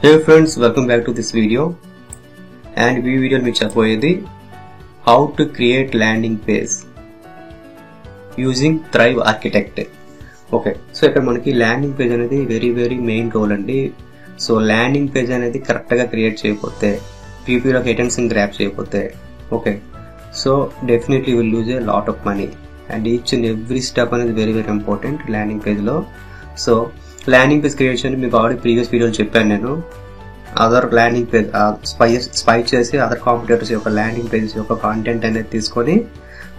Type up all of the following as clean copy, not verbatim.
Hey friends, welcome back to this video. And ఈ వీడియోలో మీకు చెప్పబోయేది how to create landing page using Thrive Architect. Okay, so ఇక్కడ మనకి ల్యాండింగ్ పేజ్ అనేది వెరీ మెయిన్ రోల్ అండి. సో ల్యాండింగ్ పేజ్ అనేది కరెక్ట్గా క్రియేట్ చేయకపోతే, పీపీలోకి అటెన్షన్ గ్రాప్ చేయకపోతే, okay, so definitely will lose a lot of money. And each and every step అనేది very important landing పేజ్లో. సో ల్యాండింగ్ పేజ్ క్రియేట్ చేయండి. మీకు ఆల్రెడీ ప్రీవియస్ వీడియోలో చెప్పాను నేను. అదర్ ల్యాండింగ్ పేజ్ స్పై చేసి అదర్ కాంపిటేటర్స్ యొక్క ల్యాండింగ్ పేజెస్ యొక్క కాంటెంట్ అనేది తీసుకొని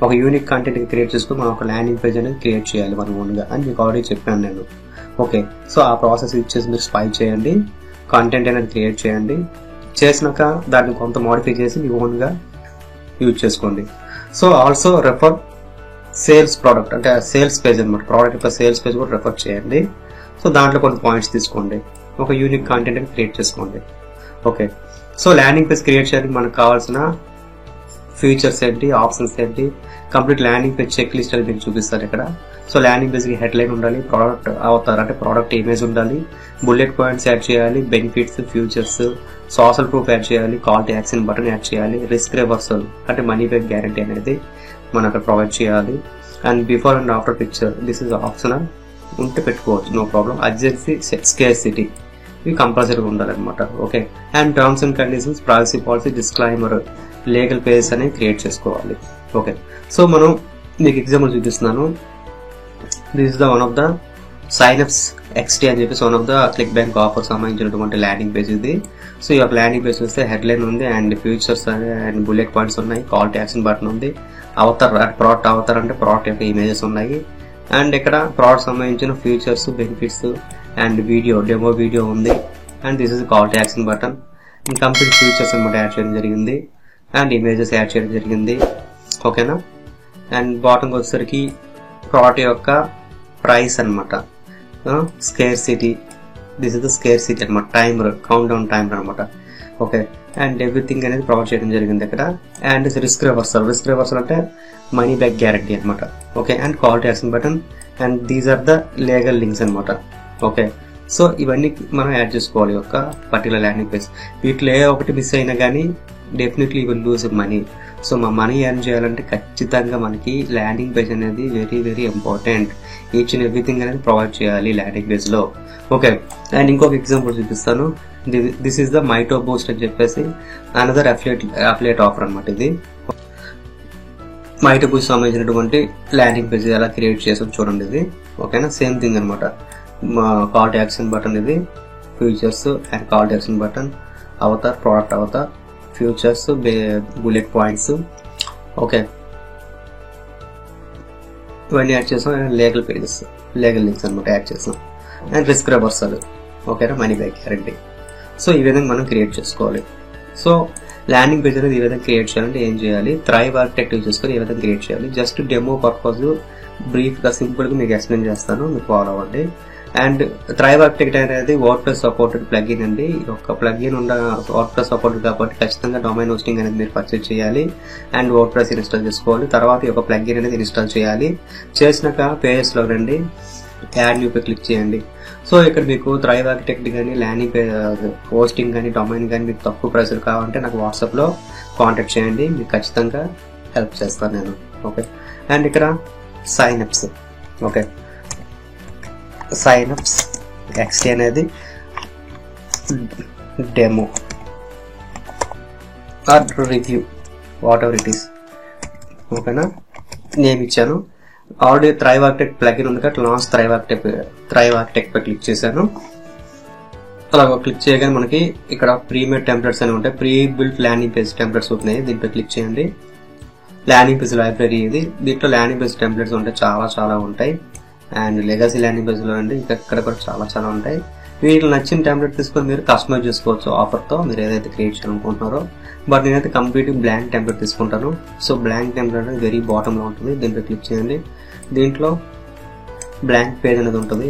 ఒక యూనిక్ కాంటెంట్ క్రియేట్ చేసుకొని మనం ఒక ల్యాండింగ్ పేజ్ అనేది క్రియేట్ చేయాలి మనం ఓన్గా అని మీకు ఆల్రెడీ చెప్పాను నేను. ఓకే, సో ఆ ప్రాసెస్ ఇచ్చేసి మీరు స్పై చేయండి, కాంటెంట్ అనేది క్రియేట్ చేయండి. చేసినాక దాన్ని కొంత మోడిఫై చేసి మీ ఓన్గా యూజ్ చేసుకోండి. So also refer sales product, అంటే సేల్స్ పేజ్ అనమాట. ప్రోడక్ట్ యొక్క సేల్స్ పేజ్ కూడా రెఫర్ చేయండి. సో దాంట్లో కొన్ని పాయింట్స్ తీసుకోండి, ఒక యూనిక్ కాంటెంట్ అని క్రియేట్ చేసుకోండి. Okay, so landing page create చేయడానికి మనకు కావాల్సిన ఫీచర్స్ ఏంటి, ఆప్షన్స్ ఏంటి, complete landing page check list అని మీకు చూపిస్తారు ఇక్కడ. సో ల్యాండింగ్ పేజ్కి హెడ్లైన్ ఉండాలి, ప్రోడక్ట్ అవతార్ అంటే ప్రోడక్ట్ ఇమేజ్ ఉండాలి, బుల్లెట్ పాయింట్స్ యాడ్ చేయాలి, benefits, futures, social proof add చేయాలి, call to action button add చేయాలి, రిస్క్ రివర్సల్ అంటే మనీ బ్యాక్ గ్యారంటీ అనేది మనం అక్కడ ప్రొవైడ్ చేయాలి. And before and after picture this is optional, ఉంటే పెట్టుకోవచ్చు, నో ప్రాబ్లం. అర్జెన్సీ, స్కేర్సిటీ ఇవి కంపల్సరీగా ఉండాలన్నమాట. Okay, and terms and conditions, privacy policy, disclaimer, legal pages అనేవి క్రియేట్ చేసుకోవాలి. ఓకే, సో మనం మీకు ఎగ్జాంపుల్ చూపిస్తున్నాను. This is the one of the signups XT అని చెప్పేసి one of the click bank offer సంబంధించినటువంటి ల్యాండింగ్ పేజ్ ఇది. సో ఈ యొక్క ల్యాండింగ్ పేజ్ చూస్తే హెడ్లైన్ ఉంది, and features and bullet points ఉన్నాయి, కాల్ టు యాక్షన్ బటన్ ఉంది, అవతార్ ప్రోడక్ట్ అవతార్ అంటే ప్రోడక్ట్ యొక్క ఇమేజెస్ ఉన్నాయి, అండ్ ఇక్కడ ప్రోడక్ట్ సంబంధించిన features, benefits and video, demo video ఉంది. And this is call to action button. Complete features అనమాట add చేయడం జరిగింది, అండ్ ఇమేజెస్ యాడ్ చేయడం జరిగింది. ఓకేనా, అండ్ బాటంకి వచ్చేసరికి ప్రోడక్ట్ యొక్క ప్రైస్ అనమాట, scarcity, this is the scarcity అనమాట, టైమర్, కౌంట్ డౌన్ టైమర్ అనమాట. ఓకే, అండ్ ఎవ్రీథింగ్ అనేది ప్రొవైడ్ చేయడం జరిగింది ఇక్కడ. అండ్ రిస్క్ రివర్సల్ అంటే మనీ బ్యాక్ గ్యారంటీ అనమాట. Okay, and call to action button, and these are the legal links అనమాట. Okay, so ఇవన్నీ మనం యాడ్ చేసుకోవాలి ఒక పర్టికులర్ ల్యాండింగ్ పేజ్. వీటిలో ఏ ఒకటి మిస్ అయినా కానీ definitely will lose money. So మా మనీ ఎర్న్ చేయాలంటే ఖచ్చితంగా మనకి ల్యాండింగ్ పేజ్ అనేది very important. Each and everything అనేది ప్రొవైడ్ చేయాలి ల్యాండింగ్ పేజ్లో. ఓకే, అండ్ ఇంకొక ఎగ్జాంపుల్ చూపిస్తాను. దిస్ ఈస్ ద మైటో బూస్ట్ అని చెప్పేసి అనదర్ అఫిలియేట్ ఆఫర్ అనమాట. ఇది మైటో బూస్ట్ సంబంధించినటువంటి ల్యాండింగ్ పేజ్ ఎలా క్రియేట్ చేసాం చూడండి ఇది. ఓకేనా, సేమ్ థింగ్ అనమాట. కాల్ టు యాక్షన్ బటన్ ఇది, features and call to action button, Avatar, product Avatar, futures, bullet points. Okay, ఇవన్నీ యాడ్ చేసాం. And legal pages, legal links అనమాట యాడ్ చేసాం. అండ్ రిస్క్ రివర్సల్, ఓకేనా, మనీ బ్యాక్ గ్యారంటీ. సో ఈ విధంగా మనం create చేసుకోవాలి. సో ల్యాండింగ్ పేజ్ అనేది ఈ విధంగా క్రియేట్ చేయాలంటే ఏం చేయాలి, థ్రైవ్ ఆర్కిటెక్ట్ యూజ్ చేసుకొని ఈ విధంగా క్రియేట్ చేయాలి. జస్ట్ డెమో పర్పస్ బ్రీఫ్గా సింపుల్గా మీకు ఎక్స్ప్లెయిన్ చేస్తాను, మీకు ఫాలో అవ్వండి. అండ్ థ్రైవ్ ఆర్కిటెక్ట్ అనేది వర్డ్ప్రెస్ సపోర్టెడ్ ప్లగిన్ అండి. ఈ యొక్క ప్లగిన్ ఉన్న వర్డ్ప్రెస్ సపోర్టెడ్ కాబట్టి ఖచ్చితంగా డొమైన్ హోస్టింగ్ అనేది మీరు పర్చేజ్ చేయాలి, అండ్ వర్డ్ప్రెస్ ఇన్స్టాల్ చేసుకోవాలి. తర్వాత ఈ యొక్క ప్లగిన్ అనేది ఇన్స్టాల్ చేయాలి. చేసినాక పేజెస్లో రండి, యాడ్ న్యూ పై క్లిక్ చేయండి. సో ఇక్కడ మీకు థ్రైవ్ ఆర్కిటెక్ట్ కానీ ల్యాండింగ్ హోస్టింగ్ కానీ డొమైన్ కానీ మీకు తక్కువ ప్రైస్లు కావాలంటే నాకు వాట్సాప్లో కాంటాక్ట్ చేయండి, మీకు ఖచ్చితంగా హెల్ప్ చేస్తాను నేను. ఓకే, అండ్ ఇక్కడ సైనప్స్. ఓకే, సైనప్స్ XT అనేది demo or review, whatever it is. ఓకేనా, నేమ్ ఇచ్చాను. ఆల్రెడీ థ్రైవ్ ఆర్కిటెక్ట్ ప్లగిన్ ఉంది కదా, లాంచ్ థ్రైవ్ ఆర్కిటెక్ట్ పై క్లిక్ చేశాను. అలా క్లిక్ చేయగానే మనకి ఇక్కడ ప్రీమేడ్ టెంప్లెట్స్ అని ఉంటాయి, pre built landing page templates అవుతున్నాయి. దీనిపై క్లిక్ చేయండి. ల్యాండింగ్ పేజ్ లైబ్రరీ ఇది. దీంట్లో ల్యాండింగ్ పేజ్ టెంప్లెట్స్ ఉంటాయి, చాలా ఉంటాయి. అండ్ లెగసీ ల్యాండింగ్ పేజ్లో అండి ఇక్కడ కూడా చాలా ఉంటాయి. వీటిలో నచ్చిన టెంప్లెట్ తీసుకొని మీరు కస్టమైజ్ చేసుకోవచ్చు ఆఫర్తో, మీరు ఏదైతే క్రియేట్ చేయాలనుకుంటున్నారో. బట్ నేనైతే కంప్లీట్ బ్లాంక్ టెంప్లెట్ తీసుకుంటాను. సో బ్లాంక్ టెంప్లెట్ అనేది వెరీ బాటంలో ఉంటుంది, దీనిపై క్లిక్ చేయండి. దీంట్లో బ్లాంక్ పేజ్ అనేది ఉంటుంది.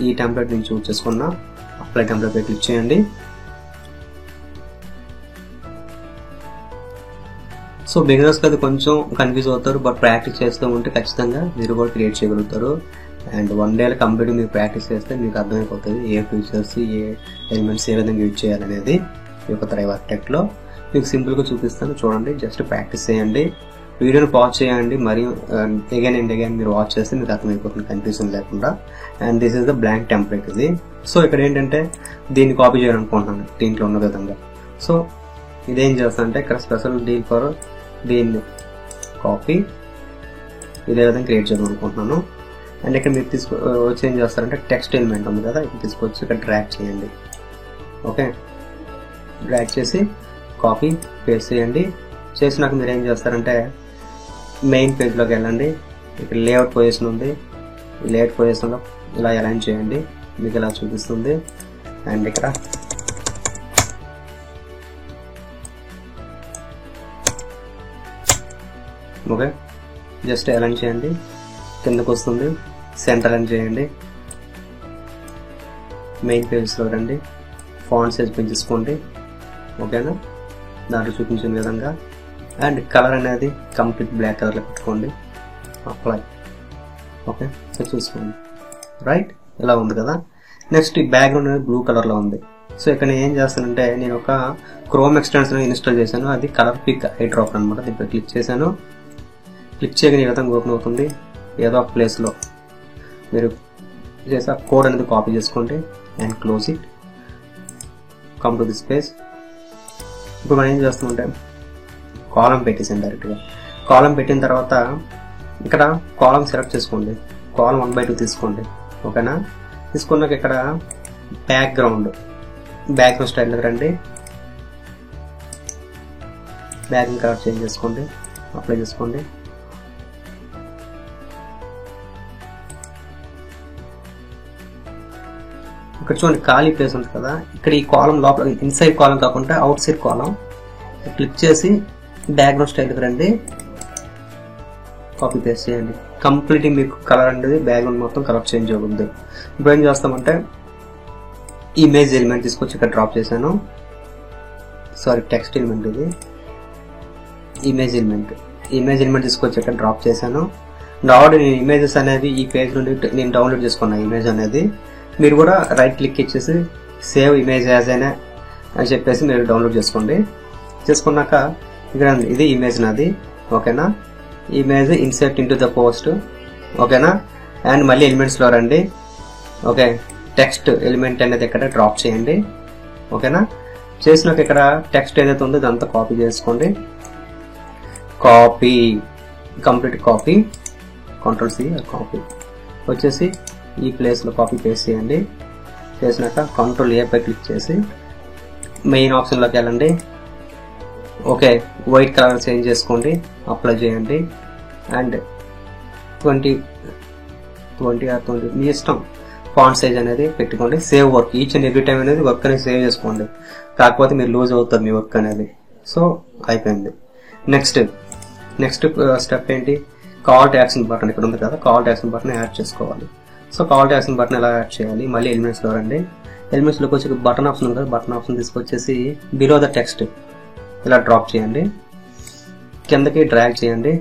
ఈ టెంప్లెట్ నేను చూస్ చేసుకున్న అప్లై టెంప్లెట్ పై క్లిక్ చేయండి. సో బిగినర్స్కి అది కొంచెం కన్ఫ్యూజ్ అవుతారు, బట్ ప్రాక్టీస్ చేస్తూ ఉంటే ఖచ్చితంగా మీరు కూడా క్రియేట్ చేయగలుగుతారు. అండ్ 1 day కంప్లీట్ మీరు ప్రాక్టీస్ చేస్తే మీకు అర్థమైపోతుంది ఏ ఫీచర్స్ ఏ ఎలిమెంట్స్ ఏ విధంగా యూజ్ చేయాలనేది ఈ యొక్క థ్రైవ్ ఆర్కిటెక్ట్లో మీకు సింపుల్గా చూపిస్తాను. చూడండి, జస్ట్ ప్రాక్టీస్ చేయండి, వీడియోని పాజ్ చేయండి, మరియు అగైన్ అండ్ అగైన్ మీరు వాచ్ చేస్తే మీకు అర్థమైపోతుంది కన్ఫ్యూజన్ లేకుండా. And this is the blank template ఇది. సో ఇక్కడ ఏంటంటే దీన్ని కాపీ చేయాలనుకుంటున్నాను దీంట్లో ఉన్న విధంగా. సో ఇదేం చేస్తా అంటే ఇక్కడ స్పెషల్ డీల్ ఫర్ దీన్ని కాపీ ఇదే విధంగా క్రియేట్ చేయాలనుకుంటున్నాను. అండ్ ఇక్కడ మీరు వచ్చి ఏం చేస్తారంటే టెక్స్ట్ ఎలిమెంట్ ఉంది కదా, ఇది తీసుకొచ్చి ఇక్కడ డ్రాగ్ చేయండి. ఓకే, డ్రాగ్ చేసి కాపీ పేస్ట్ చేయండి. చేసినాక మీరు ఏం చేస్తారంటే మెయిన్ పేజ్లోకి వెళ్ళండి. ఇక్కడ లేఅవుట్ పొజిషన్ ఉంది, లేఅవుట్ పొజిషన్లో ఇలా అలైన్ చేయండి, మీకు ఇలా చూపిస్తుంది. అండ్ ఇక్కడ ఓకే జస్ట్ అలైన్ చేయండి, కిందకు వస్తుంది, సెంటర్ అలైన్ చేయండి, మెయిన్ పేజ్లో రండి, ఫాంట్ సైజ్ పెంచేసుకోండి. ఓకేనా, దాంట్లో చూపించిన విధంగా. అండ్ కలర్ అనేది కంప్లీట్ బ్లాక్ కలర్లో పెట్టుకోండి, అప్లై. ఓకే, సో చూసుకోండి, రైట్, ఇలా ఉంది కదా. నెక్స్ట్ ఈ బ్యాక్గ్రౌండ్ అనేది బ్లూ కలర్లో ఉంది. సో ఇక్కడ నేను ఏం చేస్తానంటే నేను ఒక క్రోమ్ ఎక్స్టెన్షన్ ఇన్స్టాల్ చేశాను, అది కలర్ పిక్ ఐ డ్రాప్ అనమాట. దీంట్లో క్లిక్ చేశాను, క్లిక్ చేయగానే ఈ విధంగా ఓపెన్ అవుతుంది. ఏదో ఒక ప్లేస్లో మీరు చేసే కోడ్ అనేది కాపీ చేసుకోండి and close it, come to this page. ఇప్పుడు మనం ఏం చేస్తామంటే కాలం పెట్టేసాను డైరెక్ట్గా. కాలం పెట్టిన తర్వాత ఇక్కడ కాలం సెలెక్ట్ చేసుకోండి, కాలం 1/2 తీసుకోండి. ఓకేనా, తీసుకున్నాక ఇక్కడ బ్యాక్గ్రౌండ్ స్టైల్లోకి రండి, బ్యాక్గ్రౌండ్ కలర్ చేంజ్ చేసుకోండి, అప్లై చేసుకోండి. ఇక్కడ చూడండి ఖాళీ ప్లేస్ ఉంది కదా, ఇక్కడ ఈ కాలం లోపల ఇన్సైడ్ కాలం కాకుండా అవుట్ సైడ్ కాలం క్లిక్ చేసి బ్యాక్గ్రౌండ్ స్టైల్కి రండి, కాపీ పేస్ట్ చేయండి. కంప్లీట్ మీకు కలర్ అనేది బ్యాక్గ్రౌండ్ మొత్తం కలర్ చేంజ్ అవుతుంది. ఇప్పుడు ఏం చేస్తామంటే ఇమేజ్ ఎలిమెంట్ తీసుకొచ్చి ఇక్కడ డ్రాప్ చేశాను, సారీ టెక్స్ట్ ఎలిమెంట్ ఇది, ఇమేజ్ ఎలిమెంట్ తీసుకొచ్చి ఇక్కడ డ్రాప్ చేశాను. ఆల్రెడీ నేను ఇమేజెస్ అనేవి ఈ పేజ్ నుండి నేను డౌన్లోడ్ చేసుకున్నాను ఇమేజ్ అనేది. మీరు కూడా రైట్ క్లిక్ ఇచ్చేసి సేవ్ ఇమేజ్ యాజ్ అయినా అని చెప్పేసి మీరు డౌన్లోడ్ చేసుకోండి. చేసుకున్నాక ఇక్కడ ఇది ఇమేజ్ నాది. ఓకేనా, image insert into the post. ఓకేనా, అండ్ మళ్ళీ ఎలిమెంట్స్లో రండి. ఓకే, టెక్స్ట్ ఎలిమెంట్ అనేది ఇక్కడ డ్రాప్ చేయండి. ఓకేనా, చేసినాక ఇక్కడ టెక్స్ట్ ఏదైతే ఉందో ఇదంతా కాపీ చేసుకోండి, copy complete copy, control C copy వచ్చేసి ఈ ప్లేస్లో కాపీ పేస్ట్ చేయండి. చేసినాక కంట్రోల్ A పై క్లిక్ చేసి మెయిన్ ఆప్షన్లోకి వెళ్ళండి. ఓకే, వైట్ కలర్ చేంజ్ చేసుకోండి, అప్లై చేయండి. అండ్ 20 మీ ఇష్టం ఫాంట్ సైజ్ అనేది పెట్టుకోండి. Save work, each and every time అనేది వర్క్ అనేది సేవ్ చేసుకోండి, కాకపోతే మీరు లూజ్ అవుతుంది మీ వర్క్ అనేది. సో అయిపోయింది. నెక్స్ట్ స్టెప్ ఏంటి, కాల్ టు యాక్షన్ బటన్ ఇక్కడ ఉంది కదా, call to action button add చేసుకోవాలి. So call to action button ఎలా యాడ్ చేయాలి, మళ్ళీ ఎలిమెంట్స్లో రండి. ఎలిమెంట్స్లోకి వచ్చి బటన్ ఆప్షన్ ఉంది కదా, బటన్ ఆప్షన్ తీసుకొచ్చేసి బిలో ద టెక్స్ట్ ఇలా డ్రాప్ చేయండి, కిందకి డ్రాగ్ చేయండి.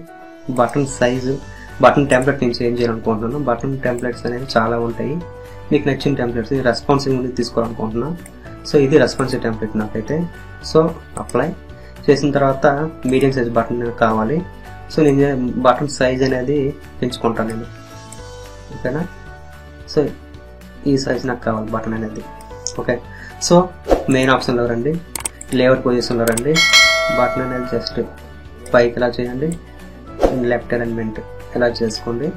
బటన్ సైజు, బటన్ టెంప్లెట్ నేను చేంజ్ చేయాలనుకుంటున్నాను. బటన్ టెంప్లెట్స్ అనేవి చాలా ఉంటాయి, మీకు నచ్చిన టెంప్లెట్స్ రెస్పాన్సివ్ నుండి తీసుకోవాలనుకుంటున్నాను. సో ఇది రెస్పాన్సివ్ టెంప్లెట్ నాకైతే. సో అప్లై చేసిన తర్వాత మీడియం సైజ్ బటన్ కావాలి. సో నేను బటన్ సైజ్ అనేది పెంచుకుంటాను నేను. ఓకేనా, సో ఈ సైజ్ నాకు కావాలి బటన్ అనేది. ఓకే, సో మెయిన్ ఆప్షన్లో రండి, లేఅవుట్ పొజిషన్లో రండి, బటన్ అనేది జస్ట్ పైకి ఇలా చేయండి, లెఫ్ట్ అలైన్మెంట్ ఇలా చేసుకోండి.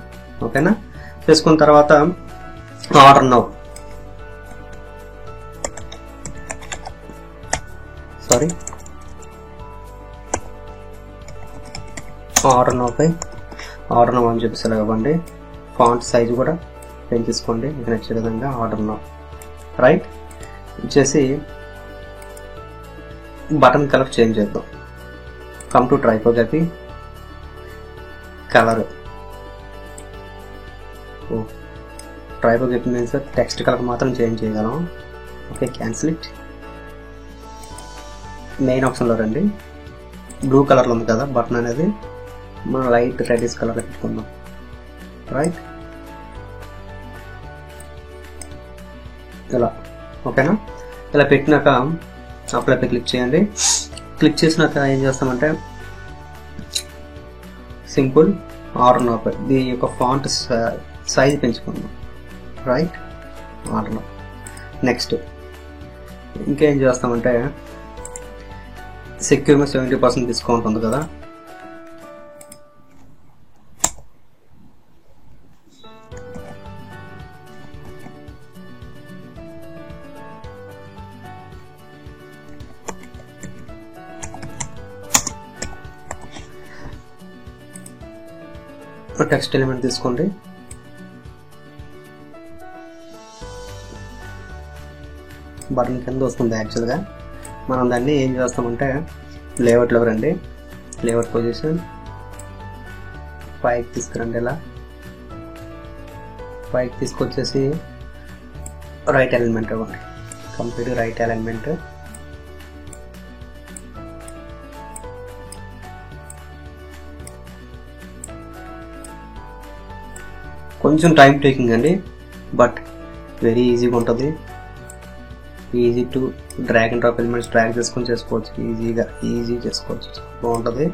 ఓకేనా, చేసుకున్న తర్వాత ఆర్డర్ నౌ, ఆర్డర్ నౌ అని చెప్పేసి ఇలా ఇవ్వండి. ఫాంట్ సైజ్ కూడా పెంచేసుకోండి మీకు నచ్చే విధంగా. ఆర్డర్ నౌ రైట్ ఇచ్చేసి బటన్ కలర్ చేంజ్ చేద్దాం. Come to typography, colour, typography means text colour మాత్రం చేంజ్ చేయగలం. Okay, cancel it. మెయిన్ ఆప్షన్లో రండి, బ్లూ కలర్లో ఉంది కదా బటన్ అనేది, మనం లైట్ రెడ్డిష్ కలర్లో పెట్టుకుందాం. రైట్, ఇలా ఓకేనా. ఇలా పెట్టినాక అప్లైపై క్లిక్ చేయండి. క్లిక్ చేసినాక ఏం చేస్తామంటే సింపుల్ ఆర్డర్ ఆపై దీని యొక్క ఫాంట్ సైజ్ పెంచుకుందాం. Right order. నెక్స్ట్ ఇంకేం చేస్తామంటే సెక్యూర్ మీద 70% డిస్కౌంట్ ఉంది కదా, టెక్స్ట్ ఎలిమెంట్ తీసుకోండి. బటన్ కింద వస్తుంది. యాక్చువల్గా మనం దాన్ని ఏం చేస్తామంటే లేఅవుట్లో రండి, లేఅవుట్ పొజిషన్ పైకి తీసుకురండి. ఇలా పైకి తీసుకొచ్చేసి రైట్ అలైన్మెంట్ ఇవ్వండి. Complete right alignment. కొంచెం టైం టేకింగ్ అండి, బట్ వెరీ ఈజీగా ఉంటుంది. Easy to drag and drop elements drag చేసుకొని చేసుకోవచ్చు. ఈజీ చేసుకోవచ్చు. బాగుంటుంది.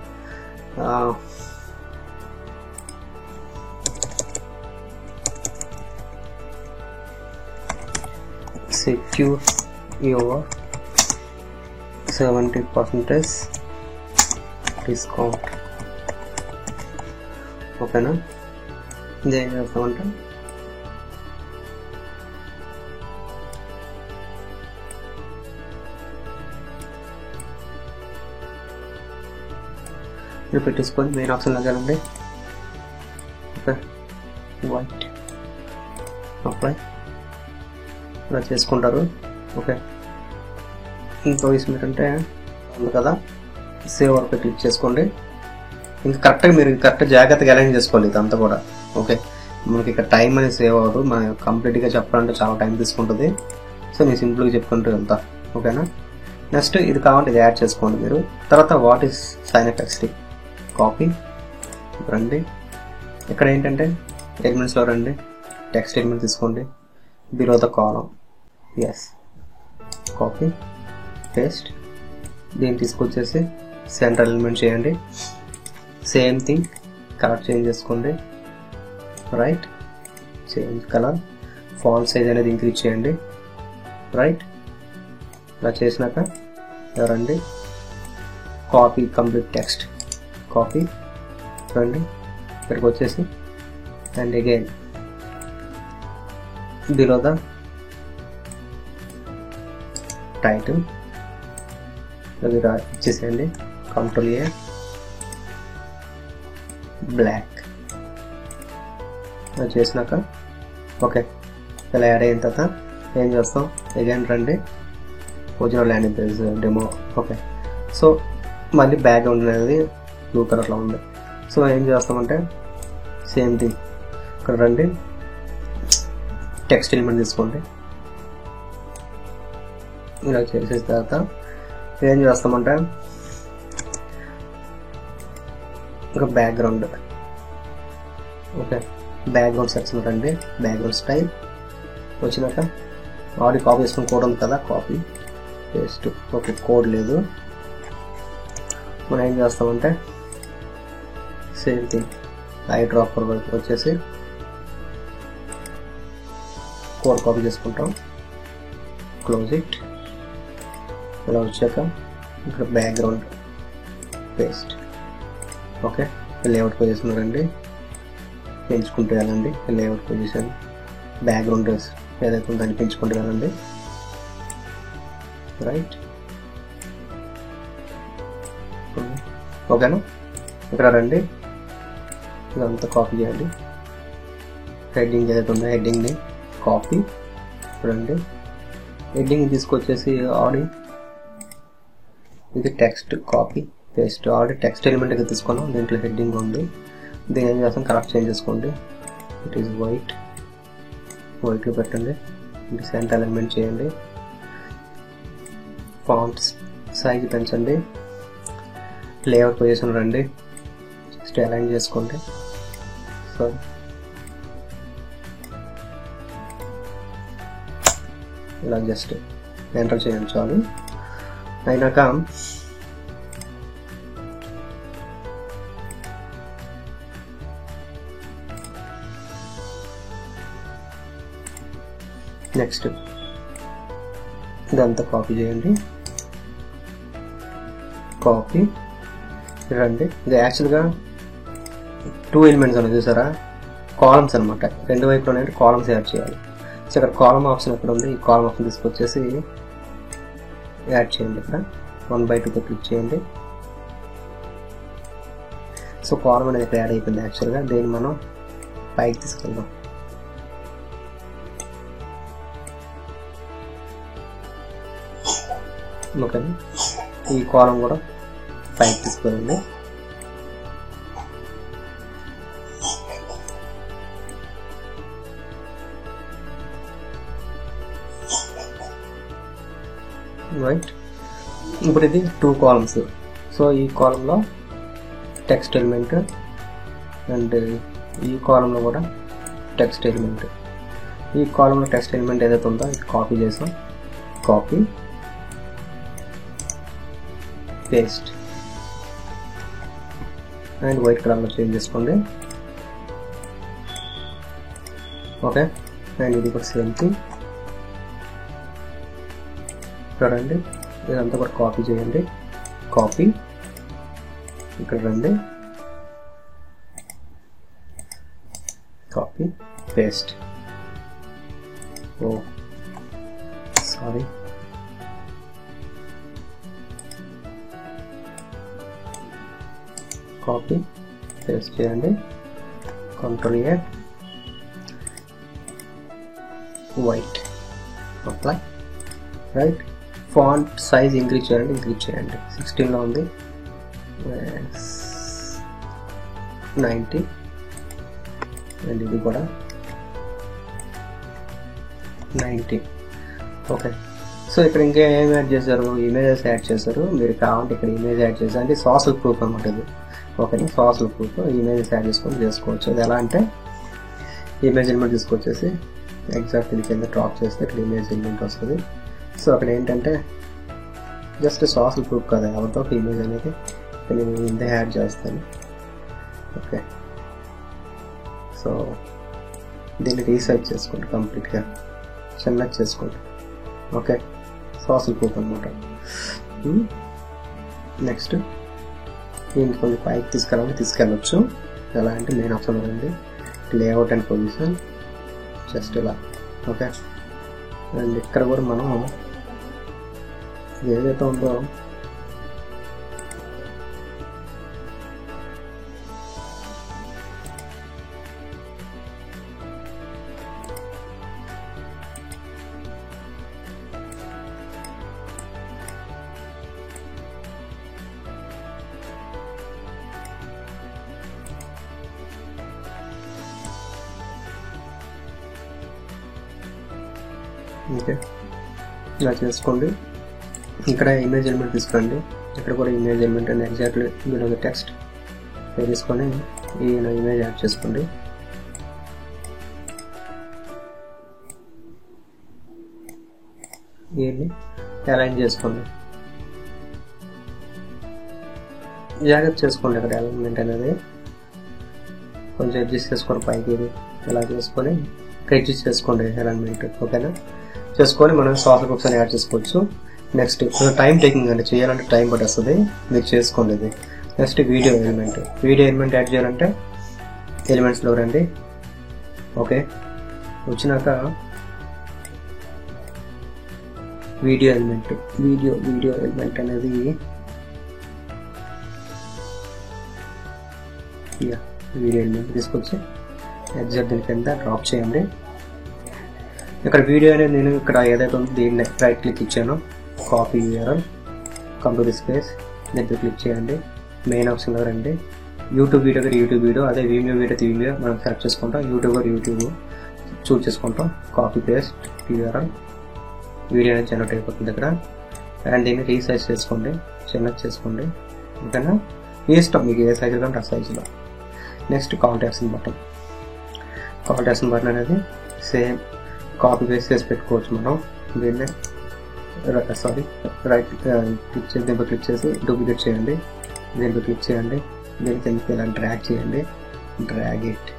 Secure your 70% discount. ఓకేనా. ఇదేం చేస్తామంటే మీరు పెట్టేసుకొని మెయిన్ ఆప్షన్లోకి వెళ్ళండి. ఓకే వైట్ అప్లై ఇలా చేసుకుంటారు. ఓకే ఇంకో విషయం ఏంటంటే ఉంది కదా, సేవ్ వర్క్ క్లిక్ చేసుకోండి. ఇంకా కరెక్ట్గా మీరు జాగ్రత్తగా అలైన్ చేసుకోవాలి ఇదంతా కూడా. ఓకే మనకి ఇక్కడ టైం అనేది సేవ్ అవ్వదు. మనం కంప్లీట్గా చెప్పాలంటే చాలా టైం తీసుకుంటుంది. సో నేను సింపుల్గా చెప్పుకుంటూ వెళ్తా. ఓకేనా. నెక్స్ట్ ఇది కావాలంటే ఇది యాడ్ చేసుకోండి మీరు. తర్వాత what is sign F X T copy రండి. ఇక్కడ ఏంటంటే ఎలిమెంట్స్లో రండి, టెక్స్ట్ ఎలిమెంట్ తీసుకోండి. Below the column as copy paste. దీన్ని తీసుకొచ్చేసి సెంట్రల్ ఎలిమెంట్ చేయండి. సేమ్ థింగ్ కలర్ చేంజ్ చేసుకోండి. Right change colour. Font size అనేది ఇంక్రీజ్ చేయండి. రైట్ ఇలా చేసినాక రండి కాపీ కంప్లీట్ టెక్స్ట్ కాపీ రండి ఇక్కడికి వచ్చేసి and again below the title అది ఇచ్చేసేయండి. కంట్రోల్ ఏ బ్లాక్ చేసినాక ఓకే ఇలా యాడ్ అయిన తర్వాత ఏం చేస్తాం అగైన్ రండి original landing page demo. Okay so మళ్ళీ బ్యాక్గ్రౌండ్ అనేది బ్లూ కలర్లో ఉంది. సో ఏం చేస్తామంటే సేమ్ థింగ్ ఇక్కడ రండి టెక్స్ట్ ఎలిమెంట్ తీసుకోండి. ఇలా చేసేసిన తర్వాత ఏం చేస్తామంటే ఇంకా బ్యాక్గ్రౌండ్. ఓకే బ్యాక్గ్రౌండ్ సెక్షన్ రండి, బ్యాక్గ్రౌండ్ స్టైల్ వచ్చినాక ఆల్రెడీ కాపీ చేసుకుని కోడ్ ఉంది కదా, కాపీ పేస్ట్. ఓకే కోడ్ లేదు. మనం ఏం చేస్తామంటే సేమ్ థింగ్ ఐ డ్రాపర్ వరకు వచ్చేసి కోడ్ కాపీ చేసుకుంటాం. Close it. ఇలా వచ్చాక ఇక్కడ background paste. Okay layout position రండి, పెంచుకుంటూ వెళ్ళండి. లేఅవుట్ పొజిషన్ బ్యాక్గ్రౌండ్ ఏదైతే ఉందో దాన్ని పెంచుకుంటూ వెళ్ళండి. రైట్ ఓకేనా. ఇక్కడ రండి ఇదంతా కాపీ చేయండి. హెడ్డింగ్ ఏదైతే ఉందో హెడ్డింగ్ని కాపీ రండి. హెడ్డింగ్ తీసుకొచ్చేసి ఆడి ఇది టెక్స్ట్ కాపీ పేస్ట్. ఆడి టెక్స్ట్ ఎలిమెంట్గా తీసుకున్నాం, దీంట్లో హెడ్డింగ్ ఉంది. దీని ఏం చేస్తాం కలర్ చేంజ్ చేసుకోండి. ఇట్ ఈస్ వైట్లో పెట్టండి. సెంటర్ ఎలిమెంట్ చేయండి. ఫాంట్ సైజ్ పెంచండి. లేఅవుట్ పొజిషన్ రండి, జస్ట్ అలైన్ చేసుకోండి. సో ఇలా జస్ట్ ఎంటర్ చేయండి చాలు. అయినాక నెక్స్ట్ ఇదంతా కాపీ చేయండి, కాపీ రండి. ఇది యాక్చువల్గా 2 ఎలిమెంట్స్ అనేది చూసారా, కాలమ్స్ అనమాట. రెండు వైపులో కాలమ్స్ యాడ్ చేయాలి. సో ఇక్కడ కాలమ్ ఆప్షన్ ఎక్కడ ఉంది, ఈ కాలమ్ ఆప్షన్ తీసుకొచ్చేసి యాడ్ చేయండి. ఇక్కడ 1/2తో క్లిక్ చేయండి. సో కాలమ్ అనేది ఇక్కడ యాడ్ అయిపోయింది. యాక్చువల్గా దీన్ని మనం పైకి తీసుకెళ్దాం. ఓకే, ఈ కాలం కూడా పైకి తీసుకెళ్ళండి. రైట్, ఇప్పుడు ఇది 2 కాలమ్స్. సో ఈ కాలంలో టెక్స్ట్ ఎలిమెంట్ అండ్ ఈ కాలంలో కూడా టెక్స్ట్ ఎలిమెంట్. ఈ కాలంలో టెక్స్ట్ ఎలిమెంట్ ఏదైతే ఉందో ఇది కాపీ చేసాం, కాపీ పేస్ట్ అండ్ వైట్ కలర్లో చేంజ్ చేసుకోండి. ఓకే, అండ్ ఇది కూడా సేమ్ థింగ్. చూడండి, ఇదంతా కూడా కాపీ చేయండి, కాపీ ఇక్కడ రండి, కాపీ పేస్ట్. ఓ సారీ, కాపీ పేస్ట్ చేయండి, Ctrl+A, white, apply. Right, font size increase చేయండి, 16లో ఉంది, 90 అండ్ ఇది కూడా 90. ఓకే, సో ఇక్కడ ఇంకా ఏం యాడ్ చేశారు, ఇమేజెస్ యాడ్ చేశారు. మీరు కావాలంటే ఇక్కడ ఇమేజ్ యాడ్ చేశారు, అంటే సోషల్ ప్రూఫ్ అనమాట ఇది. ఓకేనా, సోషల్ ప్రూఫ్ ఇమేజెస్ యాడ్ చేసుకోవచ్చు. అది ఎలా అంటే ఇమేజ్ ఎలిమెంట్ తీసుకొచ్చేసి ఎగ్జాక్ట్ ఇది కింద డ్రాప్ చేస్తే ఇక్కడ ఇమేజ్ ఎలిమెంట్ వస్తుంది. సో అక్కడ ఏంటంటే జస్ట్ సోషల్ ప్రూఫ్ కదా, ఎవరితో ఒక ఇమేజ్ అనేది నేను ఇంతే యాడ్ చేస్తాను. ఓకే, సో దీన్ని రీసైజ్ చేసుకోండి, కంప్లీట్గా చిన్నది చేసుకోండి. ఓకే, సోషల్ ప్రూఫ్ అనమాట. నెక్స్ట్ దీనికి కొంచెం పైకి తీసుకెళ్ళవచ్చు. ఎలా అంటే మెయిన్ ఆప్షన్ ఉంది, లేఅవుట్ అండ్ పొజిషన్, జస్ట్ ఇలా. ఓకే, అండ్ ఇక్కడ కూడా మనం ఏదైతే ఉందో ఓకే ఇలా చేసుకోండి. ఇక్కడ ఇమేజ్ ఎలిమెంట్ తీసుకోండి, ఇక్కడ కూడా image element and exactly below the text తీసుకొని ఈ ఇమేజ్ యాడ్ చేసుకోండి. దీన్ని అలైన్ చేసుకోండి, జాగ్రత్త చేసుకోండి. ఇక్కడ అలైన్మెంట్ అనేది కొంచెం అడ్జస్ట్ చేసుకోండి, పైకి ఇది ఇలా చేసుకొని అడ్జస్ట్ చేసుకోండి అలైన్మెంట్. ఓకేనా, చేసుకొని మనం సోషల్ ప్రూఫ్స్ అని యాడ్ చేసుకోవచ్చు. నెక్స్ట్ టైం టేకింగ్ అండి, చేయాలంటే టైం పట్టేస్తుంది, మీరు చేసుకోండి ఇది. నెక్స్ట్ వీడియో ఎలిమెంట్ యాడ్ చేయాలంటే ఎలిమెంట్స్లో రండి. ఓకే, వచ్చినాక వీడియో ఎలిమెంట్ అనేది వీడియో ఎలిమెంట్ తీసుకొచ్చి ఎగ్జాక్ట్ దీని కింద డ్రాప్ చేయండి. ఇక్కడ వీడియో అనేది నేను ఇక్కడ ఏదైతే ఉందో దీన్ని రైట్ క్లిక్ ఇచ్చాను, copy URL, come to this place, దీంట్లో క్లిక్ చేయండి. మెయిన్ ఆప్షన్లో రండి, యూట్యూబ్ వీడియో, అదే వీమియో వీడియో మనం సెలెక్ట్ చేసుకుంటాం. యూట్యూబ్ చూస్ చేసుకుంటాం, కాపీ పేస్ట్ URL, వీడియో అనేది జనరేట్ అయిపోతుంది ఇక్కడ. అండ్ దీన్ని రీసైజ్ చేసుకోండి, చిన్నది చేసుకోండి. ఓకేనా, మీ ఇష్టం, మీకు ఏ సైజులో అంటే ఆ సైజులో. నెక్స్ట్ కాంటాక్ట్స్ బటన్ అనేది సేమ్ కాపీ పేస్ట్ చేసి పెట్టుకోవచ్చు మనం. దీన్ని సారీ రైట్ క్లిక్ చేసి దీనిపై క్లిక్ చేసి డూప్లికేట్ చేయండి, దీనిపై క్లిక్ చేయండి, దీని కిందకి ఇలా డ్రాగ్ చేయండి, డ్రాగ్ ఇట్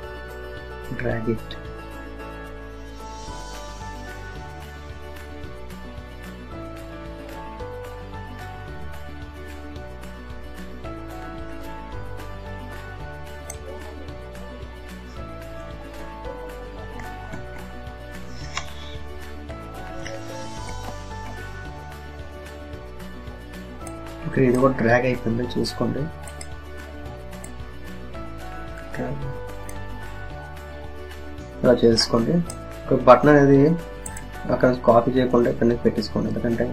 ఇక్కడ ఇది కూడా డ్రాగ్ అయిపోయింది చూసుకోండి. ఇలా చేసుకోండి. ఒక బటన్ అనేది అక్కడ కాపీ చేయకుండా ఇక్కడ పెట్టేసుకోండి, ఎందుకంటే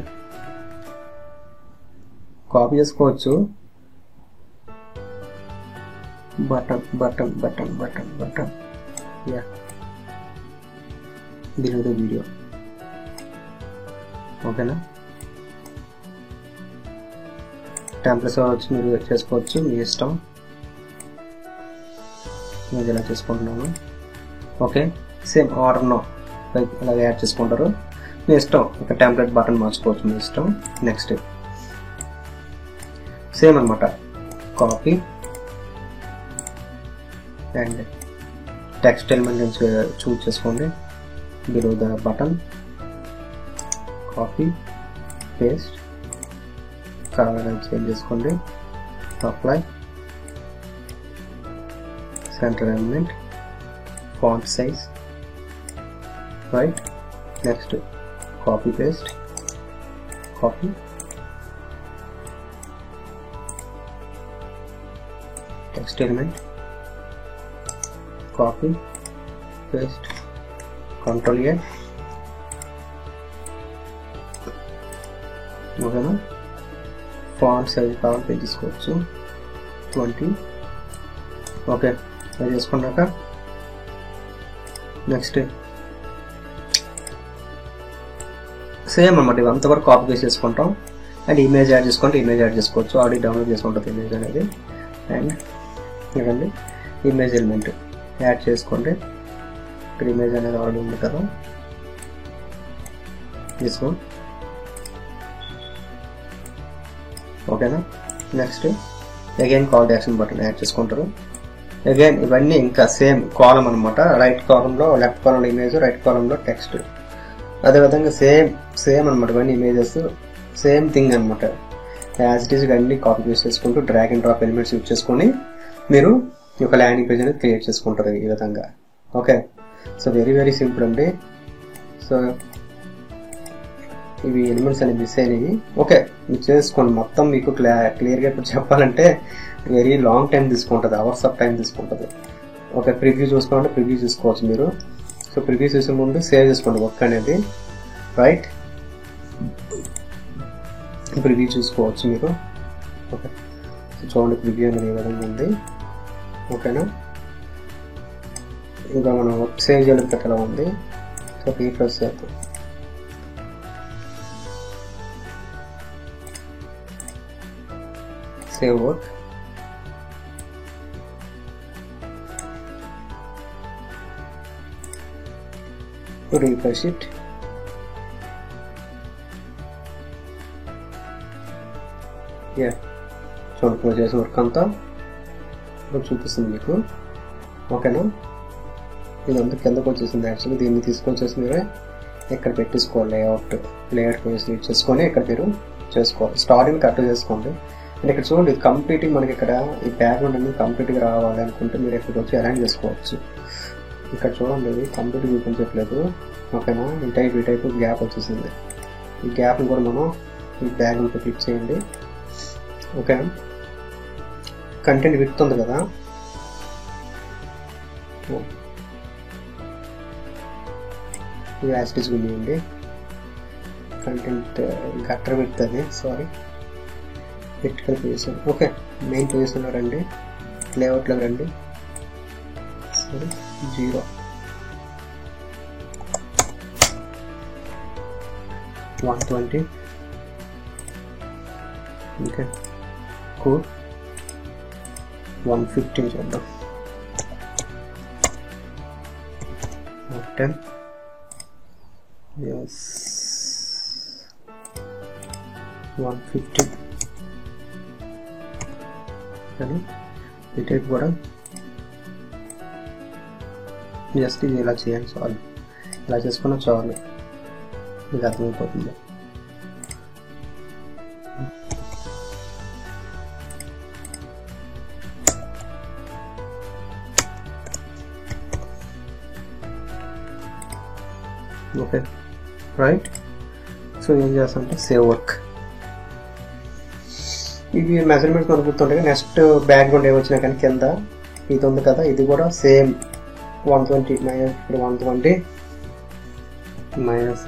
కాపీ చేసుకోవచ్చు. బటన్ యా దీని వీడియో ఓకేనా. టెంప్లెట్స్ వచ్చి మీరు చేసుకోవచ్చు, మీ ఇష్టం. నేను ఇలా చేసుకుంటున్నాను. ఓకే, సేమ్ ఆర్డర్ను అలాగే యాడ్ చేసుకుంటారు, మీ ఇష్టం. ఒక టెంప్లెట్ బటన్ మార్చుకోవచ్చు, మీ ఇష్టం. నెక్స్ట్ సేమ్ అనమాట, కాపీ అండ్ టెక్స్ట్ ఎలిమెంట్ నుంచి చూస్ చేసుకోండి. Below the button copy paste colour change చేసుకోండి. Apply centre element font size right. Next copy paste copy text element copy paste control A ఓకేనా. Font size కావాలి తీసుకోవచ్చు 20. Okay, అది చేసుకున్నాక next same అన్నమాట, ఇవంతా వరకు కాపీ పేస్ట్ చేసుకుంటాం. అండ్ ఇమేజ్ యాడ్ చేసుకుంటే ఇమేజ్ యాడ్ చేసుకోవచ్చు, ఆల్రెడీ డౌన్లోడ్ చేసుకుంటుంది ఇమేజ్ అనేది. అండ్ చూడండి ఇమేజ్ ఎలిమెంట్ యాడ్ చేసుకోండి. ఇక్కడ ఇమేజ్ అనేది ఆల్రెడీ ఉంది కదా, తీసుకోండి. ఓకేనా. Next again call to action button add చేసుకుంటారు. అగైన్ ఇవన్నీ ఇంకా సేమ్ కాలం అనమాట. రైట్ కాలంలో లెఫ్ట్ కాలంలో ఇమేజ్, రైట్ కాలంలో టెక్స్ట్. అదేవిధంగా సేమ్ అనమాట, ఇవన్నీ ఇమేజెస్ సేమ్ థింగ్ అనమాట. యాజ్ ఇట్ ఈస్ అన్ని కాపీ పేస్ట్ చేసుకుంటూ drag and drop elements use చేసుకొని మీరు ఒక ల్యాండింగ్ పేజ్ అనేది క్రియేట్ చేసుకుంటారు ఈ విధంగా. Okay, so very very simple అండి. సో ఇవి ఎలిమెంట్స్ అనేవి మిస్ అయినవి. ఓకే, మీరు చేసుకోండి. మొత్తం మీకు క్లియర్గా ఇప్పుడు చెప్పాలంటే వెరీ లాంగ్ టైం తీసుకుంటుంది, అవర్స్ ఆఫ్ టైం తీసుకుంటుంది. ఓకే, ప్రివ్యూ చూసుకోవాలంటే ప్రివ్యూ చూసుకోవచ్చు మీరు. సో ప్రివ్యూ చేసే ముందు సేవ్ చేసుకోండి వర్క్ అనేది రైట్. ప్రివ్యూ చూసుకోవచ్చు మీరు. ఓకే, చూడండి ప్రివ్యూ అనేది ఏ విధంగా ఉంది. ఓకేనా. ఇంకా మనం వర్క్ సేవ్ చేయడానికి ఎలా ఉంది. సో రీఫ్రెష్ చేద్దాం. Save work. Refresh it. Yeah, చూడండి క్లోజ్ చేసిన వర్క్ అంతా చూపిస్తుంది మీకు. ఓకేనా. ఇదంతా కిందకు వచ్చేసింది. యాక్చువల్లీ దీన్ని తీసుకొచ్చేసి మీరే ఇక్కడ పెట్టేసుకోవాలి. లేఅవుట్ పేజ్ యూజ్ చేసుకొని ఇక్కడ మీరు చేసుకోవాలి. స్టార్టింగ్ కట్ చేసుకోండి. అండ్ ఇక్కడ చూడండి, ఇది కంప్లీట్గా మనకి ఇక్కడ ఈ బ్యాక్గ్రౌండ్ అనేది కంప్లీట్గా రావాలి అనుకుంటే మీరు ఇక్కడికి వచ్చి అరేంజ్ చేసుకోవచ్చు. ఇక్కడ చూడండి, ఇది కంప్లీట్గా చూపించట్లేదు. ఓకేనా. ఈ టైప్ గ్యాప్ వచ్చేసింది. ఈ గ్యాప్ని కూడా మనం ఈ బ్యాక్గ్రౌండ్తో క్లిక్ చేయండి. ఓకేనా. కంటెంట్ విడ్త్ ఉంది కదా, ఇది యాస్టిస్ ఉన్నాయండి. కంటెంట్ గట్టర్ విడ్త్ అది, sorry vertical position. Okay, main పొజిషన్లో రండి, లేఅవుట్లో రండి. సారీ 0. 120. ఓకే, కూల్ 115 చూద్దాం. 10. Yes. 150 కానీ ఈ టైప్ కూడా జస్ట్ ఇది ఇలా చేయండి చాలు. ఇలా చేసుకున్న చాలు, మీకు అర్థమైపోతుంది. Okay right. సో ఏం చేస్తామంటే సేవ్ వర్క్. ఇవి మెజర్మెంట్స్ మనకు గుర్తుంటాయి. నెక్స్ట్ బ్యాక్గ్రౌండ్ ఏమొచ్చినా కానీ కింద ఇది ఉంది కదా, ఇది కూడా సేమ్ 120 మైనస్, ఇప్పుడు 120 మైనస్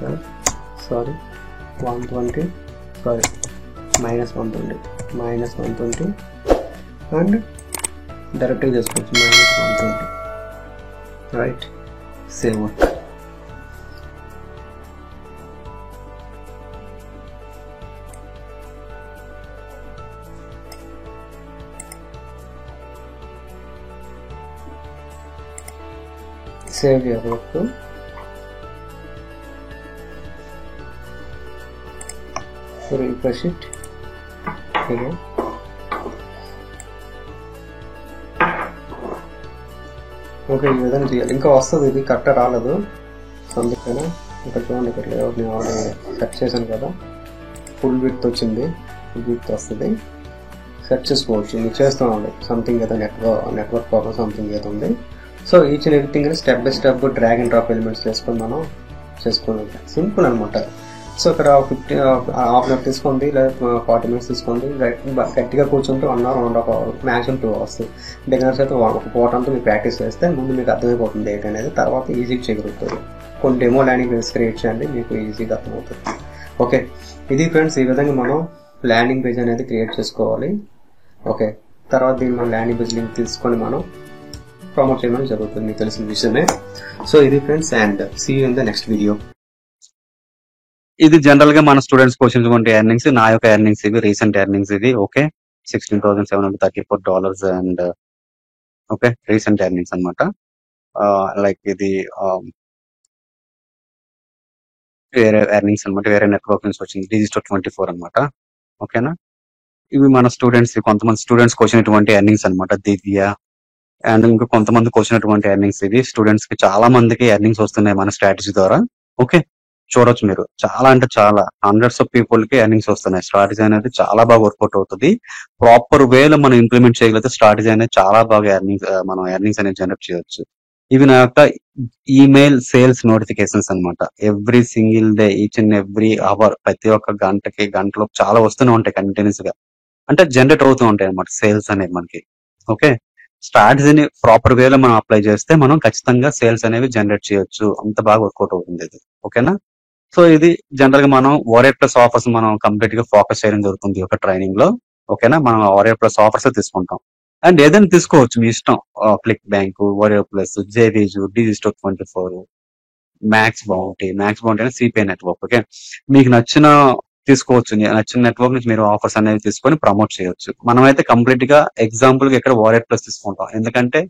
మైనస్ 120 అండ్ డైరెక్ట్గా చేసుకోవచ్చు minus 120. Right, save work. Save your work. Refresh it. Here. Okay, ఈ విధంగా చేయాలి. ఇంకా వస్తుంది, ఇది కరెక్ట్ రాలేదు. సో అందుకైనా ఇక్కడ చూడండి, ఇక్కడ లేఅవుట్ నేను ఆల్రెడీ సెట్ చేశాను కదా, ఫుల్ విడ్త్ వచ్చింది. ఫుల్ విడ్త్ వస్తుంది, సెట్ చేసుకోవచ్చు. ఇది చేస్తున్నాను సంథింగ్ ఏదో నెట్వర్క్ ప్రాబ్లమ్ సంథింగ్ ఏదో ఉంది. So each and everything step by step drag and drop elements చేసుకొని మనం చేసుకోవాలి. సింపుల్ అనమాట. సో ఇక్కడ 50 మినిట్ తీసుకోండి, లేదా 40 మినిట్స్ తీసుకోండి. గట్టిగా కూర్చుంటే 1 hour 1.5 hour, maximum 2 hours. Beginners అయితే ఒక పూట అంతా మీరు ప్రాక్టీస్ చేస్తే ముందు మీకు అర్థమైపోతుంది ఏంటి అనేది. తర్వాత ఈజీగా చేయగలుగుతుంది. కొన్ని డెమో ల్యాండింగ్ పేజ్ క్రియేట్ చేయండి, మీకు ఈజీగా అర్థమవుతుంది. ఓకే, ఇది ఫ్రెండ్స్, ఈ విధంగా మనం ల్యాండింగ్ పేజ్ అనేది క్రియేట్ చేసుకోవాలి. ఓకే, తర్వాత దీన్ని మనం ల్యాండింగ్ పేజ్ లింక్ తీసుకొని మనం ప్రమోట్ చేయడం జరుగుతుంది, మీకు తెలిసిన విషయమే. సో ఇది friends, and see you in the next video. ఇది జనరల్ గా మన స్టూడెంట్స్ వచ్చినటువంటి ఎర్నింగ్స్, నా యొక్క ఎర్నింగ్స్ ఇవి, రీసెంట్ ఎర్నింగ్స్ ఇవి. Okay, $16,734 and okay, recent earnings అనమాట. లైక్ ఇది వేరే ఎర్నింగ్స్ అనమాట, వేరే నెట్వర్క్ నుంచి వచ్చింది, Digistore24 అనమాట. ఓకేనా, ఇవి మన స్టూడెంట్స్, కొంతమంది స్టూడెంట్స్ వచ్చినటువంటి ఎర్నింగ్స్ అనమాట. దివ్య అండ్ ఇంకా కొంతమందికి వచ్చినటువంటి ఎర్నింగ్స్ ఇవి. స్టూడెంట్స్ కి చాలా మందికి ఎర్నింగ్స్ వస్తున్నాయి మన స్ట్రాటజీ ద్వారా. ఓకే, చూడొచ్చు మీరు, చాలా అంటే చాలా హండ్రెడ్స్ ఆఫ్ పీపుల్ కి ఎర్నింగ్స్ వస్తున్నాయి. స్ట్రాటజీ అనేది చాలా బాగా వర్కౌట్ అవుతుంది. ప్రాపర్ వేలో మనం ఇంప్లిమెంట్ చేయగలిగితే స్ట్రాటజీ అనేది చాలా బాగా మనం ఎర్నింగ్స్ అనేది జనరేట్ చేయొచ్చు. ఇవి నా యొక్క ఈమెయిల్ సేల్స్ నోటిఫికేషన్స్ అనమాట. Every single day, each and every hour, ప్రతి ఒక్క గంటలో చాలా వస్తూనే ఉంటాయి కంటిన్యూస్ గా. అంటే జనరేట్ అవుతూ ఉంటాయి అనమాట సేల్స్ అనేది మనకి. ఓకే, స్ట్రాటజీని ప్రాపర్ వేలో మనం అప్లై చేస్తే మనం ఖచ్చితంగా సేల్స్ అనేవి జనరేట్ చేయొచ్చు. అంత బాగా వర్కౌట్ అవుతుంది ఇది. ఓకేనా, సో ఇది జనరల్ గా మనం వారియర్+ ఆఫర్స్ మనం కంప్లీట్ గా ఫోకస్ చేయడం జరుగుతుంది ఒక ట్రైనింగ్ లో. ఓకేనా, మనం వారియర్+ ఆఫర్స్ తీసుకుంటాం. అండ్ ఏదైనా తీసుకోవచ్చు మీ ఇష్టం. క్లిక్ బ్యాంక్, వారియర్+, జేవిజు, Digistore24, మ్యాక్స్ బౌంటీ అంటే సిపిఐ నెట్వర్క్. ఓకే, మీకు నచ్చిన తీసుకోవచ్చు, నచ్చిన నెట్వర్క్ నుంచి మీరు ఆఫర్స్ అనేవి తీసుకొని ప్రమోట్ చేయొచ్చు. మనమైతే కంప్లీట్ గా ఎగ్జాంపుల్ గా ఇక్కడ వారియర్+ తీసుకుంటాం, ఎందుకంటే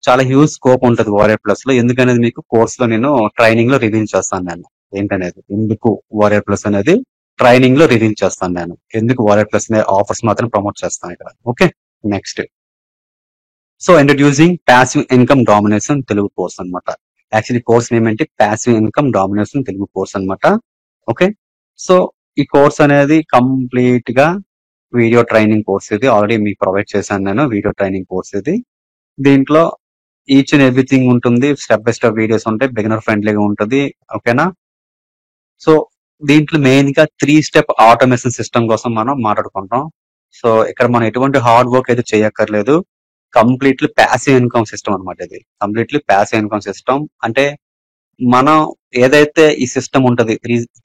చాలా హ్యూజ్ స్కోప్ ఉంటుంది వారియర్+ లో. ఎందుకనేది మీకు కోర్స్ లో నేను ట్రైనింగ్ లో రివీల్ చేస్తాను. నేను ఏంటనేది, ఎందుకు వారియర్+ అనేది ట్రైనింగ్ లో రివీల్ చేస్తాను. నేను ఎందుకు వారియర్+ అనే ఆఫర్స్ మాత్రం ప్రమోట్ చేస్తాను ఇక్కడ. Okay, next, so introducing passive income domination Telugu course అనమాట. యాక్చువల్లీ కోర్స్ నేమ్ ఏంటి, passive income domination Telugu course అనమాట. ఓకే, సో ఈ కోర్స్ అనేది కంప్లీట్ గా వీడియో ట్రైనింగ్ కోర్స్. ఇది ఆల్రెడీ మీకు ప్రొవైడ్ చేశాను నేను, వీడియో ట్రైనింగ్ కోర్స్ ఇది. దీంట్లో ఈచ్ అండ్ ఎవ్రీథింగ్ ఉంటుంది, స్టెప్ బై స్టెప్ వీడియోస్ ఉంటాయి, బిగినర్ ఫ్రెండ్లీగా ఉంటుంది. ఓకేనా, సో దీంట్లో మెయిన్ గా 3 స్టెప్ ఆటోమేషన్ సిస్టమ్ కోసం మనం మాట్లాడుకుంటాం. సో ఇక్కడ మనం ఎటువంటి హార్డ్ వర్క్ అయితే చేయక్కర్లేదు. కంప్లీట్లీ ప్యాసివ్ ఇన్కమ్ సిస్టమ్ అనమాట. ఇది కంప్లీట్లీ ప్యాసివ్ ఇన్కమ్ సిస్టమ్. అంటే మనం ఏదైతే ఈ సిస్టమ్ ఉంటది,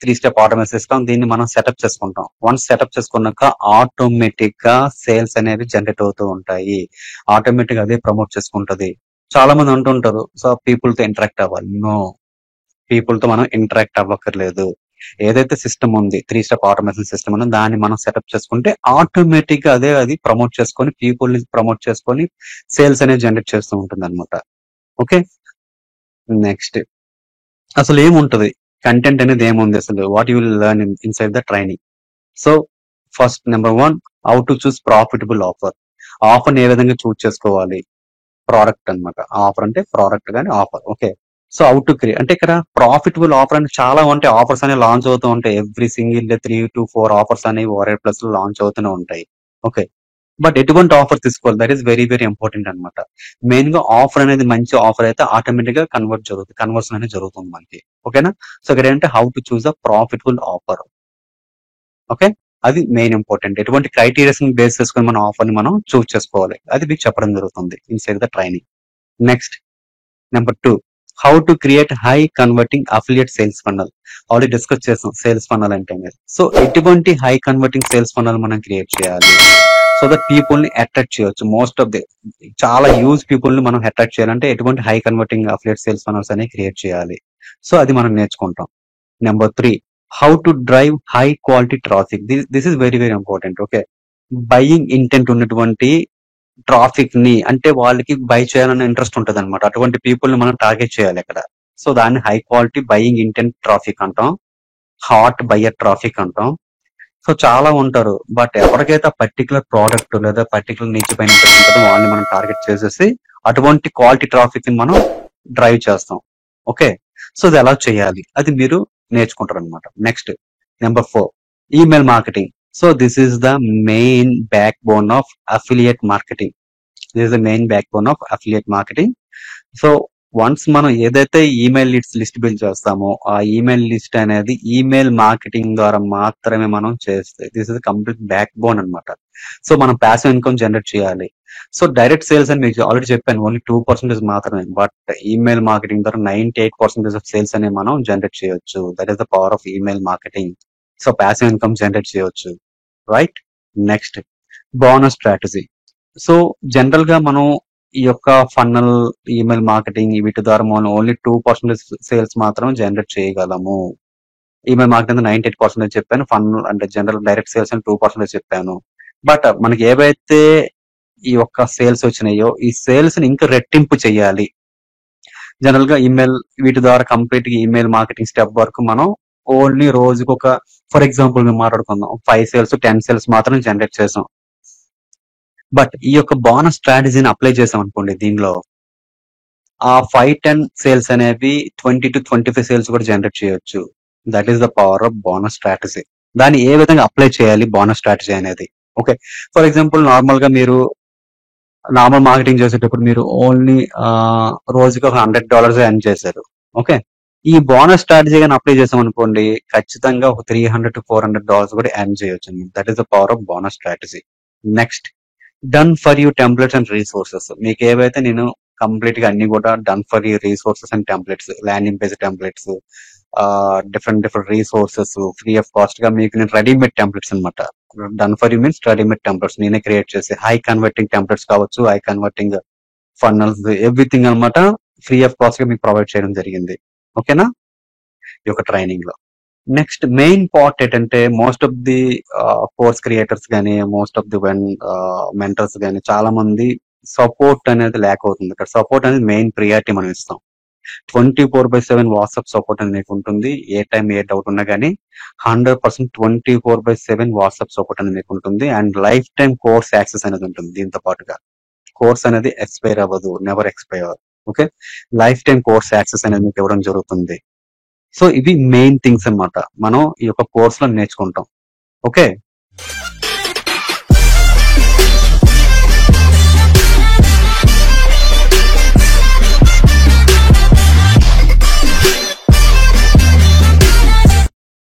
3 స్టెప్ ఆటోమేషన్ సిస్టమ్, దీన్ని మనం సెటప్ చేసుకుంటాం. వన్స్ సెటప్ చేసుకున్నాక ఆటోమేటిక్ గా సేల్స్ అనేవి జనరేట్ అవుతూ ఉంటాయి. ఆటోమేటిక్ అదే ప్రమోట్ చేసుకుంటది. చాలా మంది అంటుంటారు, సో పీపుల్ తో ఇంటరాక్ట్ అవ్వాలి. నో, పీపుల్ తో మనం ఇంటరాక్ట్ అవ్వక్కర్లేదు. ఏదైతే సిస్టమ్ ఉంది, 3 స్టెప్ ఆటోమేషన్ సిస్టమ్ ఉంది, దాన్ని మనం సెటప్ చేసుకుంటే ఆటోమేటిక్ గా అదే అది ప్రమోట్ చేసుకొని, పీపుల్ ని ప్రమోట్ చేసుకొని సేల్స్ అనేది జనరేట్ చేస్తూ ఉంటుంది అనమాట. ఓకే, నెక్స్ట్, అసలు ఏముంటది కంటెంట్ అనేది ఏముంది, అసలు what you will learn inside the training. So first number 1, how to choose profitable offer. Offer ఏ విధంగా చూస్ చేసుకోవాలి, ప్రోడక్ట్ అన్నమాట. ఆఫర్ అంటే ప్రోడక్ట్ గానీ offer. Okay. So how to create అంటే ఇక్కడ ప్రాఫిటబుల్ ఆఫర్ అంటే చాలా ఉంటాయి. ఆఫర్స్ అనేవి లాంచ్ అవుతూ ఉంటాయి. Every single day 3 to 4 offers అనేవి ఓఆర్ఐ ప్లస్ లో లాంచ్ అవుతూనే ఉంటాయి. ఓకే. బట్ ఎటువంటి ఆఫర్ తీసుకోవాలి, that is very very important అనమాట. మెయిన్ గా ఆఫర్ అనేది మంచి ఆఫర్ అయితే ఆటోమేటిక్ గా కన్వర్షన్ అనేది జరుగుతుంది మనకి. ఓకేనా. సో ఇక్కడ ఏంటంటే how to choose a profitable offer. Okay. అది మెయిన్ ఇంపార్టెంట్. ఎటువంటి క్రైటీరియాస్ ని బేస్ చేసుకుని మన ఆఫర్ ని మనం చూస్ చేసుకోవాలి, అది మీకు చెప్పడం జరుగుతుంది inside the training. Next number 2, how to create high converting affiliate sales funnel. Already discuss చేసాం సేల్స్ ఫన్నల్ అంటే. సో ఎటువంటి హై కన్వర్టింగ్ సేల్స్ ఫన్నల్ మనం క్రియేట్ చేయాలి సో దట్ పీపుల్ ని అట్రాక్ట్ చేయొచ్చు. మోస్ట్ ఆఫ్ ది చాలా యూజ్ పీపుల్ ని మనం అట్రాక్ట్ చేయాలంటే ఎటువంటి హై కన్వర్టింగ్ అఫిలియేట్ సేల్స్ ఫన్నల్స్ అనేవి క్రియేట్ చేయాలి. సో అది మనం నేర్చుకుంటాం. Number 3, how to drive high quality traffic. This is very very important. Okay. Buying intent ఉన్నటువంటి ట్రాఫిక్ ని, అంటే వాళ్ళకి బై చేయాలన్న ఇంట్రెస్ట్ ఉంటది అనమాట. అటువంటి పీపుల్ ని మనం టార్గెట్ చేయాలి అక్కడ. సో దాన్ని high quality buying intent traffic అంటాం, హాట్ బయ్యర్ ట్రాఫిక్ అంటాం. సో చాలా ఉంటారు, బట్ ఎవరికైతే పర్టికులర్ ప్రోడక్ట్ లేదా పర్టికులర్ నీచ్ పైన ఇంట్రెస్ట్ ఉంటుందో వాళ్ళని మనం టార్గెట్ చేసేసి అటువంటి క్వాలిటీ ట్రాఫిక్ ని మనం డ్రైవ్ చేస్తాం. ఓకే. సో అది ఎలా చేయాలి అది మీరు నేర్చుకుంటారు అనమాట. Next number 4, email marketing. So this is the main back bone of affiliate marketing. This is the main back bone of affiliate marketing. So once మనం ఏదైతే ఈమెయిల్ లిస్ట్ బిల్డ్ చేస్తామో ఆ ఈమెయిల్ లిస్ట్ అనేది ఈమెయిల్ మార్కెటింగ్ ద్వారా మాత్రమే మనం చేస్తే this is complete back bone అనమాట. సో మనం ప్యాసివ్ ఇన్కమ్ జనరేట్ చేయాలి. సో డైరెక్ట్ సేల్స్ అని మీకు ఆల్రెడీ చెప్పాను, ఓన్లీ 2% మాత్రమే. బట్ ఈమెయిల్ మార్కెటింగ్ ద్వారా 98% ఆఫ్ సేల్స్ అనేవి మనం జనరేట్ చేయొచ్చు. That is the power of email marketing. So passive income generate చేయొచ్చు. Right. Next bonus strategy. So general గా మనం ఈ యొక్క ఫన్నల్ ఈమెయిల్ మార్కెటింగ్ వీటి ద్వారా మనం ఓన్లీ 2% సేల్స్ మాత్రం జనరేట్ చేయగలము. ఈమెయిల్ మార్కెటింగ్ 98% చెప్పాను, ఫన్నల్ అంటే జనరల్ డైరెక్ట్ సేల్స్ అని 2% చెప్పాను. బట్ మనకి ఏవైతే ఈ యొక్క సేల్స్ వచ్చినాయో ఈ సేల్స్ ని ఇంకా రెట్టింపు చేయాలి. జనరల్ గా ఈమెయిల్ వీటి ద్వారా కంప్లీట్ ఈమెయిల్ మార్కెటింగ్ స్టెప్ వరకు మనం ఓన్లీ రోజుకి ఒక, ఫర్ ఎగ్జాంపుల్ మేము మాట్లాడుకుందాం, 5 సేల్స్ 10 సేల్స్ మాత్రం జనరేట్ చేసాం. బట్ ఈ యొక్క బోనస్ స్ట్రాటజీని అప్లై చేసాం అనుకోండి, దీనిలో ఆ 5-10 సేల్స్ అనేవి 20-25 సేల్స్ కూడా జనరేట్ చేయొచ్చు. That is the power of bonus strategy. దాన్ని ఏ విధంగా అప్లై చేయాలి బోనస్ స్ట్రాటజీ అనేది. ఓకే. ఫర్ ఎగ్జాంపుల్ నార్మల్ గా మీరు నార్మల్ మార్కెటింగ్ చేసేటప్పుడు మీరు ఓన్లీ రోజుకి ఒక $100 ఎర్న్ చేశారు. ఓకే. ఈ బోనస్ స్ట్రాటజీ కానీ అప్లై చేసాం అనుకోండి, ఖచ్చితంగా ఒక $300-400 కూడా ఎర్న్ చేయొచ్చు. That is the power of bonus strategy. Next done for you templates and resources. మీకు ఏవైతే నేను కంప్లీట్ గా అన్ని కూడా done for you resources and templates, landing page templates, different resources free of cost గా మీకు నేను రెడీమేడ్ టెంప్లెట్స్ అనమాట. Done for you means readymade templates నేనే క్రియేట్ చేసి హై కన్వర్టింగ్ టెంప్లెట్స్ కావచ్చు, హై కన్వర్టింగ్ ఫన్నల్స్, ఎవ్రీథింగ్ అనమాట ఫ్రీ ఆఫ్ కాస్ట్ గా మీకు ప్రొవైడ్ చేయడం జరిగింది. ఓకేనా ఈ యొక్క ట్రైనింగ్ లో. నెక్స్ట్ మెయిన్ పార్ట్ ఏంటంటే most of the course creators గానీ మోస్ట్ ఆఫ్ ది మెంటర్స్ గానీ చాలా మంది సపోర్ట్ అనేది ల్యాక్ అవుతుంది. ఇక్కడ సపోర్ట్ అనేది మెయిన్ ప్రియారిటీ మనం ఇస్తాం. 24/7 వాట్సాప్ సపోర్ట్ అనేది మీకు ఉంటుంది. ఏ టైం ఏ డౌట్ ఉన్నా కానీ 100% 24/7 వాట్సాప్ సపోర్ట్ అనేది మీకు ఉంటుంది. And life time course access అనేది ఉంటుంది. దీంతో పాటుగా కోర్స్ అనేది ఎక్స్పైర్ అవ్వదు, never expire. Okay. Life time course access అనేది మీకు ఇవ్వడం జరుగుతుంది. సో ఇవి మెయిన్ థింగ్స్ అన్నమాట మనం ఈ యొక్క కోర్స్ లో నేర్చుకుంటాం. ఓకే.